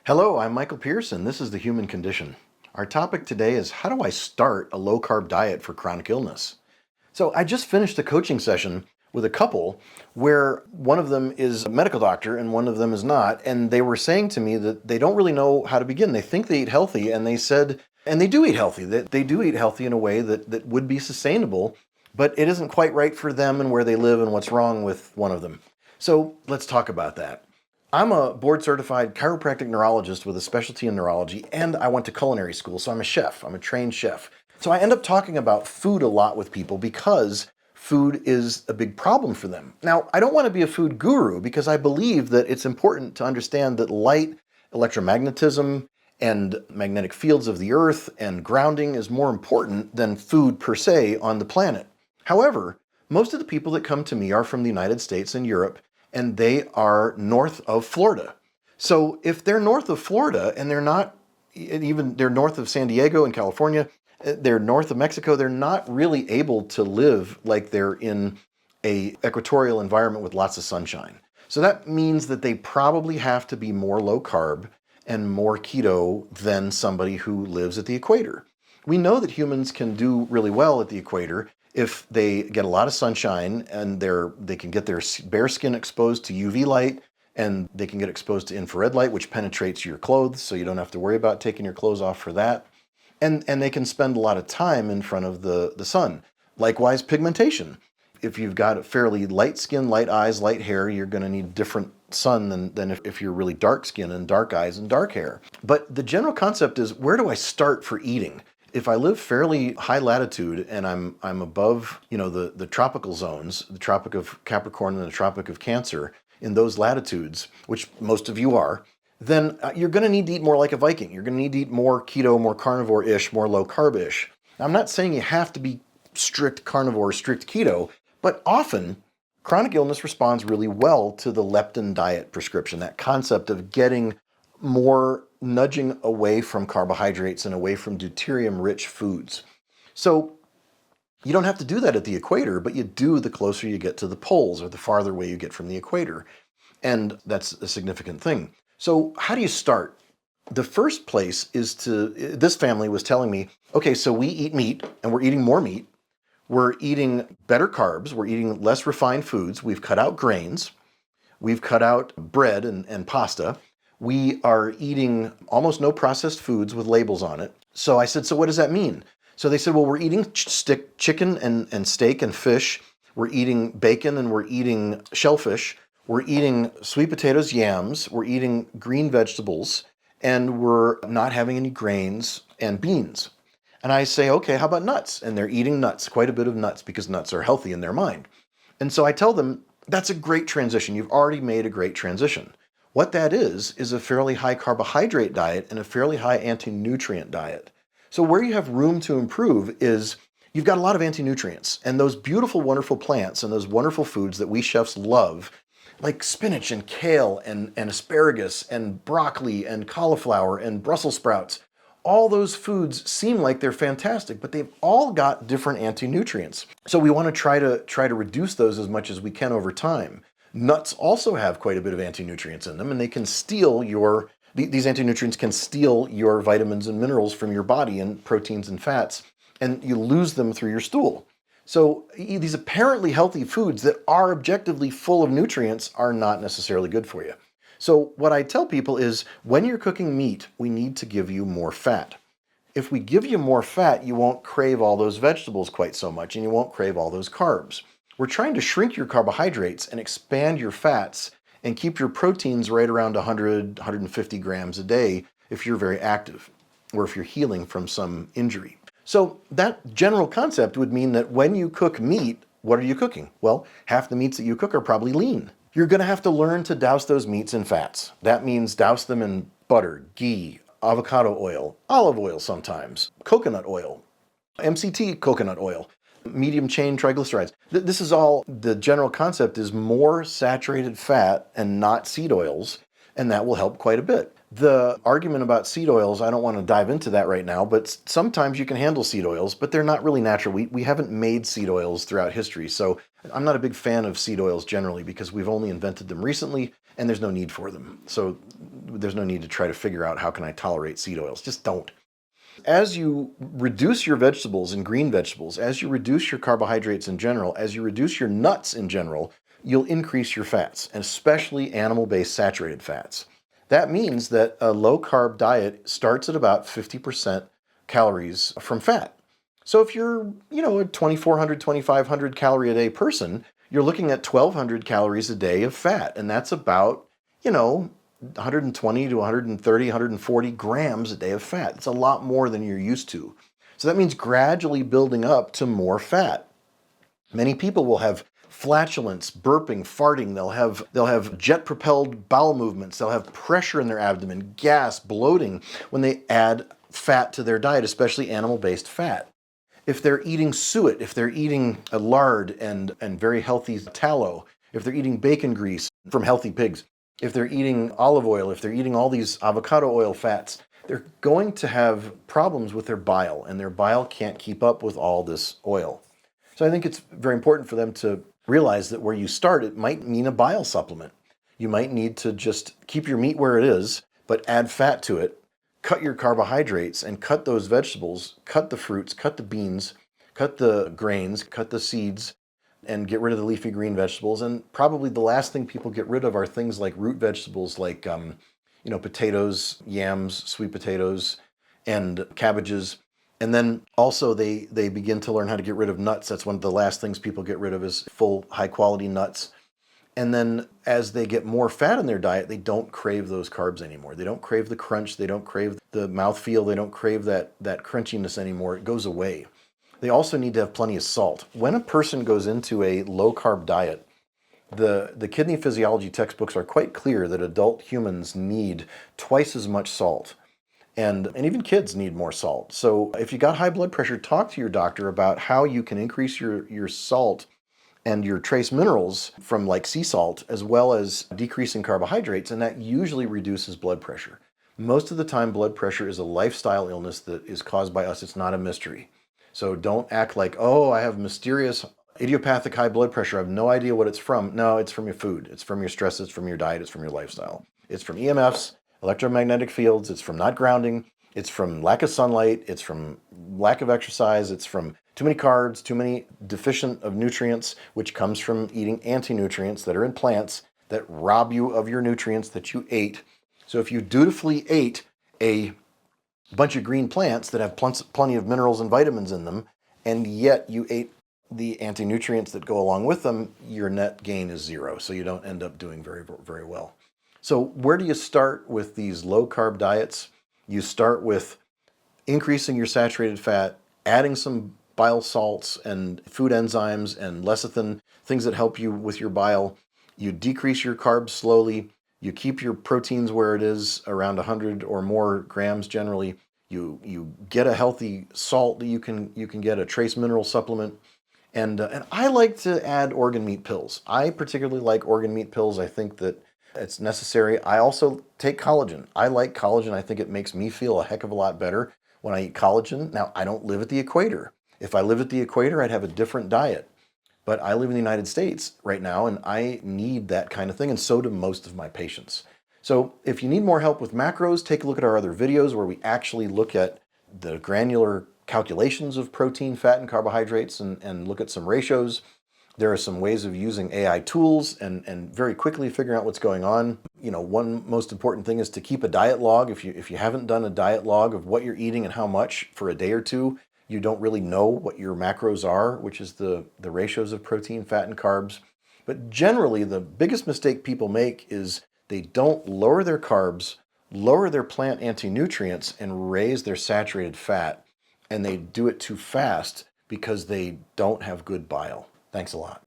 Hello, I'm Michael Pearce, and this is The Human Condition. Our topic today is how do I start a low carb diet for chronic illness? So, I just finished a coaching session with a couple where one of them is a medical doctor and one of them is not, and they were saying to me that they don't really know how to begin. They think they eat healthy, and they said, and they do eat healthy, that they do eat healthy in a way that would be sustainable, but it isn't quite right for them and where they live and what's wrong with one of them. So, let's talk about that. I'm a board certified chiropractic neurologist with a specialty in neurology, and I went to culinary school, so I'm a chef. I'm a trained chef. So I end up talking about food a lot with people because food is a big problem for them. Now, I don't want to be a food guru because I believe that it's important to understand that light, electromagnetism, and magnetic fields of the earth and grounding is more important than food per se on the planet. However, most of the people that come to me are from the United States and Europe, and they are north of Florida. So if they're north of Florida and they're not, even they're north of San Diego in California, they're north of Mexico, they're not really able to live like they're in a equatorial environment with lots of sunshine. So that means that they probably have to be more low carb and more keto than somebody who lives at the equator. We know that humans can do really well at the equator if they get a lot of sunshine and they can get their bare skin exposed to UV light, and they can get exposed to infrared light, which penetrates your clothes, so you don't have to worry about taking your clothes off for that. And they can spend a lot of time in front of the sun. Likewise, pigmentation. If you've got a fairly light skin, light eyes, light hair, you're going to need different sun than if you're really dark skin and dark eyes and dark hair. But the general concept is, where do I start for eating? If I live fairly high latitude and I'm above, the tropical zones, the Tropic of Capricorn and the Tropic of Cancer, in those latitudes, which most of you are, then you're going to need to eat more like a Viking. You're going to need to eat more keto, more carnivore-ish, more low carb-ish. Now, I'm not saying you have to be strict carnivore, strict keto, but often chronic illness responds really well to the leptin diet prescription, that concept of getting more nudging away from carbohydrates and away from deuterium-rich foods. So you don't have to do that at the equator, but you do the closer you get to the poles or the farther away you get from the equator. And that's a significant thing. So how do you start? The first place is this family was telling me, okay, so we eat meat and we're eating more meat. We're eating better carbs. We're eating less refined foods. We've cut out grains. We've cut out bread and pasta. We are eating almost no processed foods with labels on it. So I said, so what does that mean? So they said, well, we're eating chicken and steak and fish. We're eating bacon and we're eating shellfish. We're eating sweet potatoes, yams. We're eating green vegetables. And we're not having any grains and beans. And I say, okay, how about nuts? And they're eating nuts, quite a bit of nuts, because nuts are healthy in their mind. And so I tell them, that's a great transition. You've already made a great transition. What that is a fairly high carbohydrate diet and a fairly high anti-nutrient diet. So where you have room to improve is you've got a lot of anti-nutrients, and those beautiful, wonderful plants and those wonderful foods that we chefs love, like spinach and kale and asparagus and broccoli and cauliflower and Brussels sprouts, all those foods seem like they're fantastic, but they've all got different anti-nutrients. So we want to try to reduce those as much as we can over time. Nuts also have quite a bit of anti-nutrients in them, and they can steal these anti-nutrients can steal your vitamins and minerals from your body and proteins and fats, and you lose them through your stool. So these apparently healthy foods that are objectively full of nutrients are not necessarily good for you. So what I tell people is, when you're cooking meat, we need to give you more fat. If we give you more fat, you won't crave all those vegetables quite so much, and you won't crave all those carbs. We're trying to shrink your carbohydrates and expand your fats and keep your proteins right around 100, 150 grams a day if you're very active or if you're healing from some injury. So that general concept would mean that when you cook meat, what are you cooking? Well, half the meats that you cook are probably lean. You're going to have to learn to douse those meats in fats. That means douse them in butter, ghee, avocado oil, olive oil sometimes, coconut oil, MCT coconut oil, medium chain triglycerides. This is all, the general concept is more saturated fat and not seed oils, and that will help quite a bit. The argument about seed oils, I don't want to dive into that right now, but sometimes you can handle seed oils, but they're not really natural. We haven't made seed oils throughout history, so I'm not a big fan of seed oils generally because we've only invented them recently, and there's no need for them. So there's no need to try to figure out how can I tolerate seed oils. Just don't. As you reduce your vegetables and green vegetables, as you reduce your carbohydrates in general, as you reduce your nuts in general, you'll increase your fats, and especially animal-based saturated fats. That means that a low-carb diet starts at about 50% calories from fat. So if you're, a 2,400, 2,500 calorie a day person, you're looking at 1,200 calories a day of fat, and that's about, 120 to 130, 140 grams a day of fat. It's a lot more than you're used to. So that means gradually building up to more fat. Many people will have flatulence, burping, farting. They'll have jet-propelled bowel movements. They'll have pressure in their abdomen, gas, bloating when they add fat to their diet, especially animal-based fat. If they're eating suet, if they're eating a lard and very healthy tallow, if they're eating bacon grease from healthy pigs, if they're eating olive oil, if they're eating all these avocado oil fats, they're going to have problems with their bile, and their bile can't keep up with all this oil. So I think it's very important for them to realize that where you start, it might mean a bile supplement. You might need to just keep your meat where it is, but add fat to it, cut your carbohydrates, and cut those vegetables, cut the fruits, cut the beans, cut the grains, cut the seeds, and get rid of the leafy green vegetables. And probably the last thing people get rid of are things like root vegetables like, potatoes, yams, sweet potatoes, and cabbages. And then also they begin to learn how to get rid of nuts. That's one of the last things people get rid of is full high quality nuts. And then as they get more fat in their diet, they don't crave those carbs anymore. They don't crave the crunch. They don't crave the mouthfeel. They don't crave that crunchiness anymore. It goes away. They also need to have plenty of salt. When a person goes into a low-carb diet, the kidney physiology textbooks are quite clear that adult humans need twice as much salt. And even kids need more salt. So if you got high blood pressure, talk to your doctor about how you can increase your salt and your trace minerals from like sea salt, as well as decreasing carbohydrates, and that usually reduces blood pressure. Most of the time, blood pressure is a lifestyle illness that is caused by us. It's not a mystery. So don't act like, oh, I have mysterious idiopathic high blood pressure. I have no idea what it's from. No, it's from your food. It's from your stress. It's from your diet. It's from your lifestyle. It's from EMFs, electromagnetic fields. It's from not grounding. It's from lack of sunlight. It's from lack of exercise. It's from too many carbs, too many deficient of nutrients, which comes from eating anti-nutrients that are in plants that rob you of your nutrients that you ate. So if you dutifully ate a bunch of green plants that have plenty of minerals and vitamins in them, and yet you ate the anti-nutrients that go along with them, your net gain is zero. So you don't end up doing very, very well. So where do you start with these low-carb diets? You start with increasing your saturated fat, adding some bile salts and food enzymes and lecithin, things that help you with your bile. You decrease your carbs slowly. You keep your proteins where it is, around 100 or more grams generally. You get a healthy salt that you can get, a trace mineral supplement. And I like to add organ meat pills. I particularly like organ meat pills. I think that it's necessary. I also take collagen. I like collagen. I think it makes me feel a heck of a lot better when I eat collagen. Now, I don't live at the equator. If I lived at the equator, I'd have a different diet. But I live in the United States right now, and I need that kind of thing, and so do most of my patients. So if you need more help with macros, take a look at our other videos where we actually look at the granular calculations of protein, fat, and carbohydrates and look at some ratios. There are some ways of using AI tools and very quickly figuring out what's going on. One most important thing is to keep a diet log. If you haven't done a diet log of what you're eating and how much for a day or two, you don't really know what your macros are, which is the ratios of protein, fat, and carbs. But generally, the biggest mistake people make is they don't lower their carbs, lower their plant anti-nutrients, and raise their saturated fat. And they do it too fast because they don't have good bile. Thanks a lot.